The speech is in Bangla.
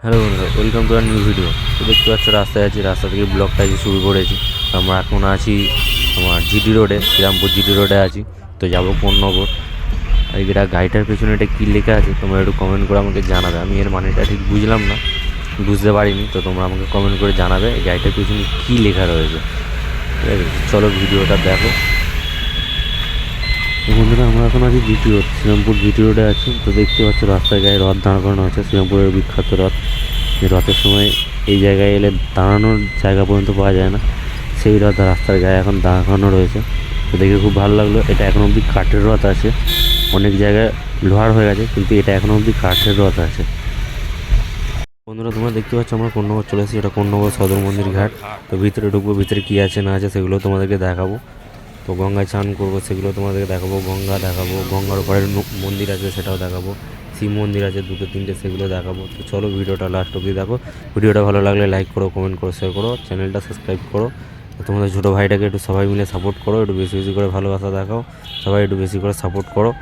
হ্যালো বন্ধুরা, welcome to our new video. তো দেখতে পাচ্ছ রাস্তায় আছি, রাস্তা থেকে ব্লগটা আজ শুরু করেছি। তো আমরা এখন আছি আমার জিটি রোডে, শ্রীরামপুর জিটি রোডে আছি। তো যাবো কোন্নগর। আর এটা গাড়িটার পেছনে এটা কী লেখা আছে তোমরা একটু কমেন্ট করে আমাকে জানাবে। আমি এর মানেটা ঠিক বুঝলাম না, বুঝতে পারিনি। তো তোমরা আমাকে কমেন্ট করে জানাবে এই গাড়িটার পেছনে কী লেখা রয়েছে। ঠিক আছে, চলো ভিডিওটা দেখো। তো বন্ধুরা, আমরা এখন আছি জিটি রোড, শ্রীরামপুর জিটি রোডে আছি। তো দেখতে পাচ্ছ রাস্তায় গায়ে রথ দাঁড় করানো আছে, শ্রীরামপুরের বিখ্যাত রথ। যে রথের সময় এই জায়গায় এলে দাঁড়ানোর জায়গা পর্যন্ত পাওয়া যায় না, সেই রথ রাস্তার গায়ে এখন দাঁড় করানো রয়েছে। তো দেখে খুব ভালো লাগলো। এটা এখন অবধি কাঠের রথ আছে, অনেক জায়গায় লোহার হয়ে গেছে, কিন্তু এটা এখন অবধি কাঠের রথ আছে। বন্ধুরা, তোমরা দেখতে পাচ্ছ আমরা কোন্নগর চলে এসেছি। এটা কোন্নগর সদর মন্দির ঘাট। তো ভিতরে ঢুকবো, ভিতরে কী আছে না আছে সেগুলো তোমাদেরকে দেখাবো। তো গঙ্গায় স্নান করবো, সেগুলো তোমাদেরকে দেখাবো। গঙ্গা দেখাবো, গঙ্গার ওপারে মন্দির আছে সেটাও দেখাবো। শিব মন্দির আছে দুটো তিনটে, সেগুলো দেখাবো। তো চলো ভিডিওটা লাস্ট অবধি দেখো। ভিডিওটা ভালো লাগলে লাইক করো, কমেন্ট করো, শেয়ার করো, চ্যানেলটা সাবস্ক্রাইব করো। তো তোমাদের ছোটো ভাইটাকে একটু সবাই মিলে সাপোর্ট করো, একটু বেশি বেশি করে ভালোবাসা দেখাও, সবাই একটু বেশি করে সাপোর্ট করো।